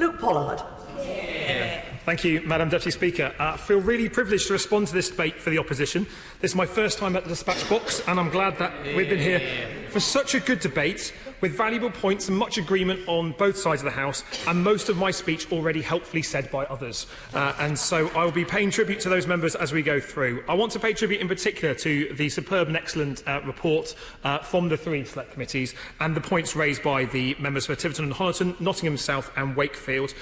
Luke Pollard. Thank you, Madam Deputy Speaker. I feel really privileged to respond to this debate for the opposition. This is my first time at the Despatch box, and I'm glad that we've been here for such a good debate, with valuable points and much agreement on both sides of the House, and most of my speech already helpfully said by others. And so I will be paying tribute to those members as we go through. I want to pay tribute in particular to the superb and excellent report from the three select committees and the points raised by the members for Tiverton and Honiton, Nottingham South and Wakefield.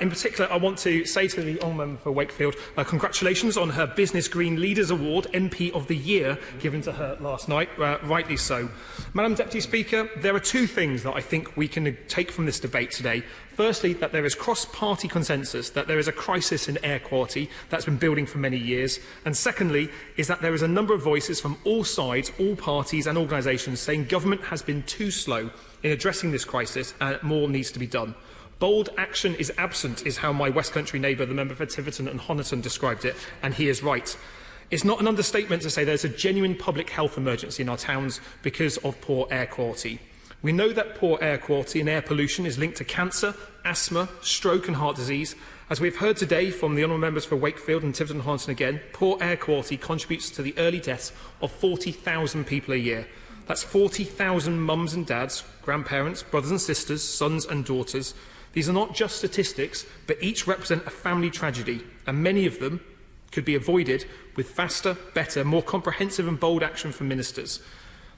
In particular, I want to say to the honourable member for Wakefield, congratulations on her Business Green Leaders Award, MP of the Year, given to her last night, rightly so. Madam Deputy Speaker, there are two things that I think we can take from this debate today. Firstly, that there is cross-party consensus that there is a crisis in air quality that's been building for many years. And secondly, is that there is a number of voices from all sides, all parties and organisations saying government has been too slow in addressing this crisis and more needs to be done. Bold action is absent is how my West Country neighbour, the member for Tiverton and Honiton, described it, and he is right. It's not an understatement to say there's a genuine public health emergency in our towns because of poor air quality. We know that poor air quality and air pollution is linked to cancer, asthma, stroke and heart disease. As we've heard today from the honourable members for Wakefield and Tiverton and Honiton again, poor air quality contributes to the early deaths of 40,000 people a year. That's 40,000 mums and dads, grandparents, brothers and sisters, sons and daughters. These are not just statistics, but each represent a family tragedy, and many of them could be avoided with faster, better, more comprehensive and bold action from ministers.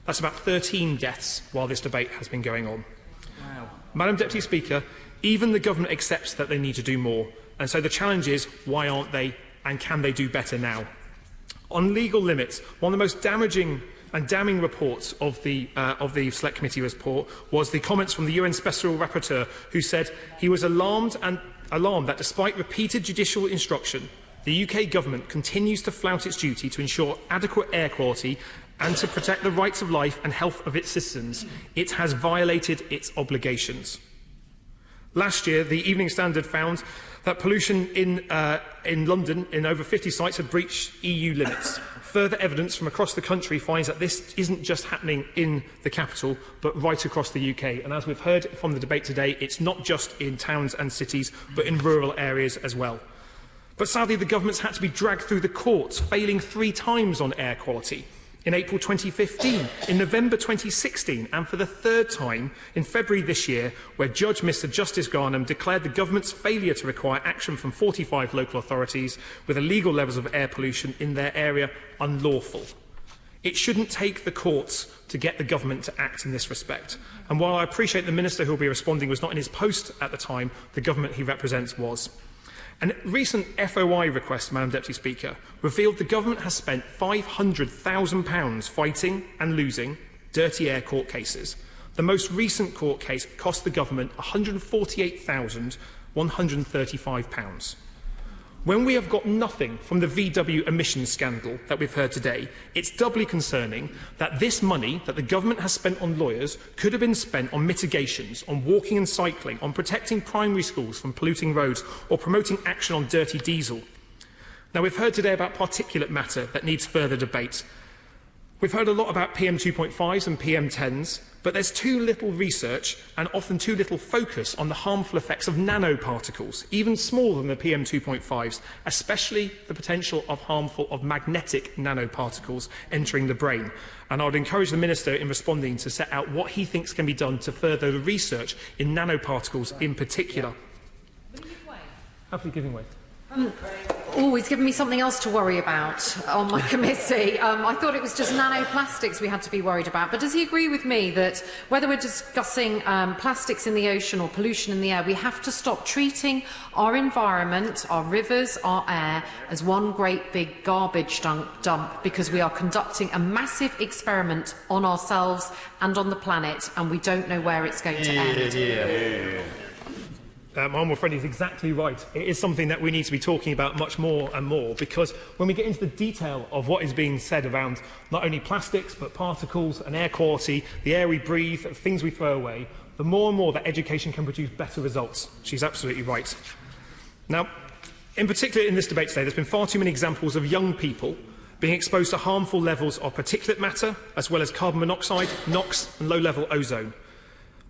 That's about 13 deaths while this debate has been going on. Wow. Madam Deputy Speaker, even the government accepts that they need to do more, and so the challenge is, why aren't they, and can they do better now? On legal limits, one of the most damaging and damning reports of the Select Committee report was the comments from the UN Special Rapporteur, who said he was alarmed that despite repeated judicial instruction, the UK government continues to flout its duty to ensure adequate air quality and to protect the rights of life and health of its citizens. It has violated its obligations. Last year, the Evening Standard found that pollution in London in over 50 sites had breached EU limits. Further evidence from across the country finds that this isn't just happening in the capital, but right across the UK. And as we've heard from the debate today, it's not just in towns and cities, but in rural areas as well. But sadly, the government's had to be dragged through the courts, failing 3 times on air quality. In April 2015, in November 2016, and for the 3rd time in February this year, where Judge Mr Justice Garnham declared the government's failure to require action from 45 local authorities with illegal levels of air pollution in their area unlawful. It shouldn't take the courts to get the government to act in this respect. And while I appreciate the Minister who will be responding was not in his post at the time, the government he represents was. A recent FOI request, Madam Deputy Speaker, revealed the government has spent £500,000 fighting and losing dirty air court cases. The most recent court case cost the government £148,135. When we have got nothing from the VW emissions scandal that we've heard today, it's doubly concerning that this money that the government has spent on lawyers could have been spent on mitigations, on walking and cycling, on protecting primary schools from polluting roads, or promoting action on dirty diesel. Now, we've heard today about particulate matter that needs further debate. We've heard a lot about PM2.5s and PM10s, but there's too little research and often too little focus on the harmful effects of nanoparticles, even smaller than the PM2.5s, especially the potential of magnetic nanoparticles entering the brain. And I would encourage the Minister in responding to set out what he thinks can be done to further the research in nanoparticles in particular. Happily giving way. Oh, he's given me something else to worry about on my committee. I thought it was just nanoplastics we had to be worried about. But does he agree with me that whether we're discussing plastics in the ocean or pollution in the air, we have to stop treating our environment, our rivers, our air, as one great big garbage dump because we are conducting a massive experiment on ourselves and on the planet, and we don't know where it's going to end? My honourable friend is exactly right. It is something that we need to be talking about much more and more, because when we get into the detail of what is being said around not only plastics but particles and air quality, the air we breathe, things we throw away, the more and more that education can produce better results. She's absolutely right. Now, in particular in this debate today, there's been far too many examples of young people being exposed to harmful levels of particulate matter, as well as carbon monoxide, NOx and low-level ozone.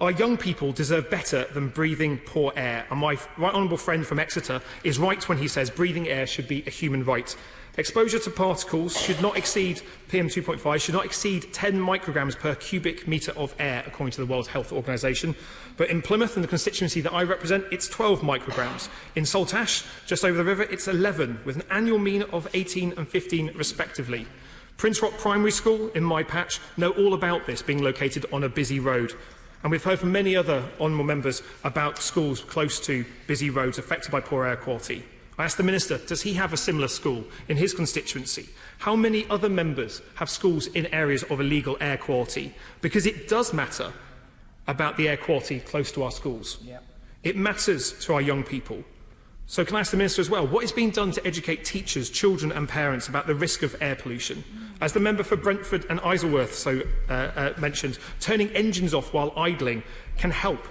Our young people deserve better than breathing poor air, and my right honourable friend from Exeter is right when he says breathing air should be a human right. Exposure to particles should not exceed PM2.5, should not exceed 10 micrograms per cubic metre of air, according to the World Health Organization. But in Plymouth, and the constituency that I represent, it's 12 micrograms. In Saltash, just over the river, it's 11, with an annual mean of 18 and 15 respectively. Prince Rock Primary School, in my patch, know all about this, being located on a busy road. And we've heard from many other honourable members about schools close to busy roads affected by poor air quality. I asked the Minister, does he have a similar school in his constituency? How many other members have schools in areas of illegal air quality? Because it does matter about the air quality close to our schools. Yep. It matters to our young people. So can I ask the Minister as well, what is being done to educate teachers, children and parents about the risk of air pollution? As the member for Brentford and Isleworth mentioned, turning engines off while idling can help.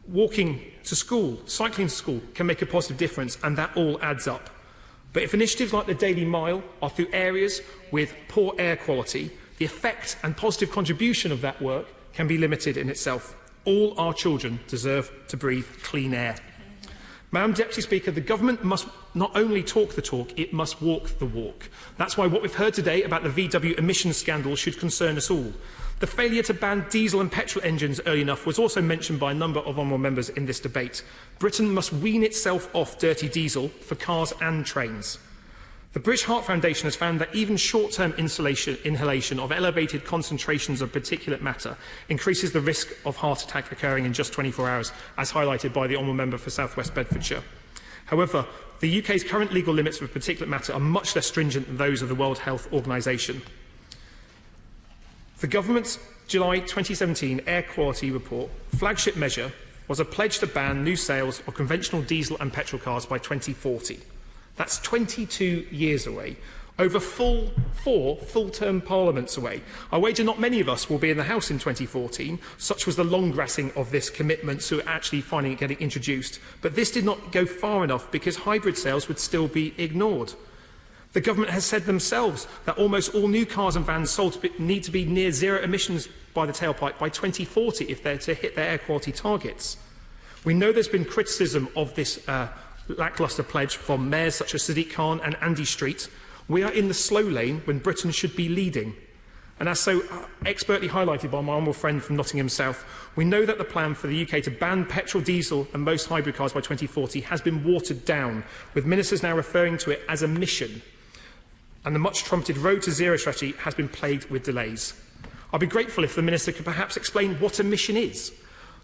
Walking to school, cycling to school can make a positive difference, and that all adds up. But if initiatives like the Daily Mile are through areas with poor air quality, the effect and positive contribution of that work can be limited in itself. All our children deserve to breathe clean air. Madam Deputy Speaker, the government must not only talk the talk, it must walk the walk. That's why what we've heard today about the VW emissions scandal should concern us all. The failure to ban diesel and petrol engines early enough was also mentioned by a number of honourable members in this debate. Britain must wean itself off dirty diesel for cars and trains. The British Heart Foundation has found that even short-term inhalation of elevated concentrations of particulate matter increases the risk of heart attack occurring in just 24 hours, as highlighted by the honourable member for South West Bedfordshire. However, the UK's current legal limits for particulate matter are much less stringent than those of the World Health Organization. The government's July 2017 air quality report flagship measure was a pledge to ban new sales of conventional diesel and petrol cars by 2040. That's 22 years away, over four full-term parliaments away. I wager not many of us will be in the House in 2014. Such was the long-grassing of this commitment, so actually finding it getting introduced. But this did not go far enough because hybrid sales would still be ignored. The government has said themselves that almost all new cars and vans sold need to be near zero emissions by the tailpipe by 2040 if they're to hit their air quality targets. We know there's been criticism of this lacklustre pledge from mayors such as Sadiq Khan and Andy Street. We are in the slow lane when Britain should be leading. And as so expertly highlighted by my honourable friend from Nottingham South, we know that the plan for the UK to ban petrol, diesel and most hybrid cars by 2040 has been watered down, with ministers now referring to it as a mission. And the much-trumpeted Road to Zero strategy has been plagued with delays. I'd be grateful if the Minister could perhaps explain what a mission is.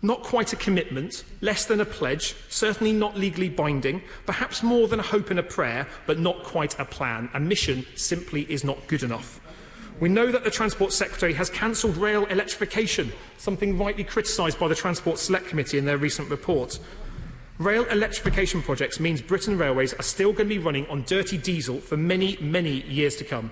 Not quite a commitment, less than a pledge, certainly not legally binding, perhaps more than a hope and a prayer, but not quite a plan. A mission simply is not good enough. We know that the Transport Secretary has cancelled rail electrification, something rightly criticised by the Transport Select Committee in their recent report. Rail electrification projects means Britain Railways are still going to be running on dirty diesel for many, many years to come.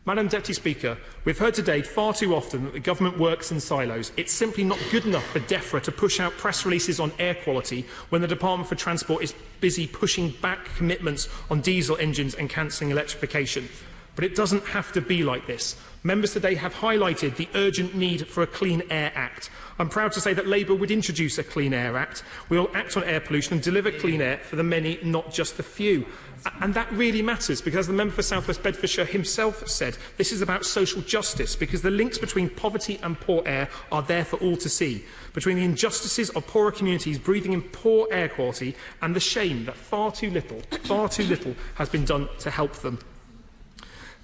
Madam Deputy Speaker, we've heard today far too often that the government works in silos. It's simply not good enough for DEFRA to push out press releases on air quality when the Department for Transport is busy pushing back commitments on diesel engines and cancelling electrification. But it doesn't have to be like this. Members today have highlighted the urgent need for a Clean Air Act. I'm proud to say that Labour would introduce a Clean Air Act. We will act on air pollution and deliver clean air for the many, not just the few. And that really matters because, as the member for South West Bedfordshire himself said, this is about social justice because the links between poverty and poor air are there for all to see, between the injustices of poorer communities breathing in poor air quality and the shame that far too little has been done to help them.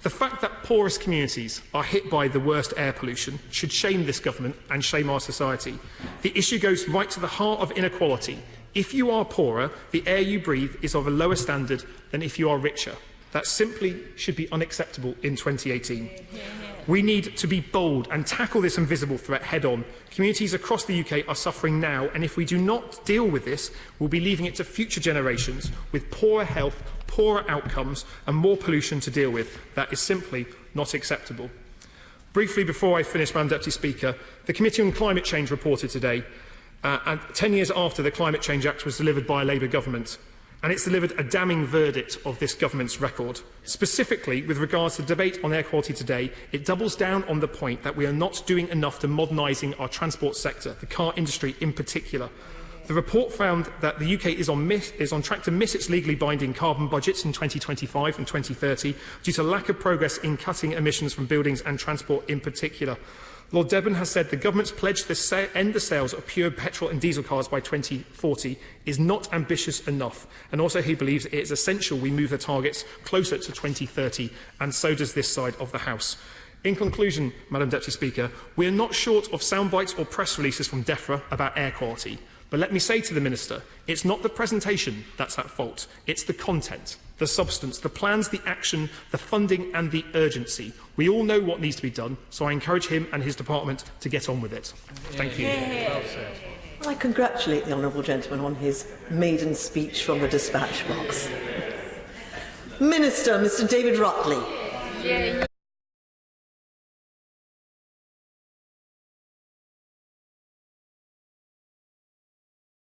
The fact that poorest communities are hit by the worst air pollution should shame this government and shame our society. The issue goes right to the heart of inequality. If you are poorer, the air you breathe is of a lower standard than if you are richer. That simply should be unacceptable in 2018. We need to be bold and tackle this invisible threat head-on. Communities across the UK are suffering now, and if we do not deal with this, we'll be leaving it to future generations with poorer health, poorer outcomes and more pollution to deal with. That is simply not acceptable. Briefly, before I finish, Madam Deputy Speaker, the Committee on Climate Change reported today, and 10 years after the Climate Change Act was delivered by a Labour government, and it's delivered a damning verdict of this government's record. Specifically, with regards to the debate on air quality today, it doubles down on the point that we are not doing enough to modernising our transport sector, the car industry in particular. The report found that the UK is on track to miss its legally binding carbon budgets in 2025 and 2030 due to lack of progress in cutting emissions from buildings and transport in particular. Lord Debon has said the government's pledge to end the sales of pure petrol and diesel cars by 2040 is not ambitious enough, and also he believes it is essential we move the targets closer to 2030, and so does this side of the House. In conclusion, Madam Deputy Speaker, we are not short of soundbites or press releases from DEFRA about air quality. But let me say to the Minister, it's not the presentation that's at fault, it's the content, the substance, the plans, the action, the funding and the urgency. We all know what needs to be done, so I encourage him and his department to get on with it. Thank you. I congratulate the honourable gentleman on his maiden speech from the dispatch box. Minister, Mr David Rutley.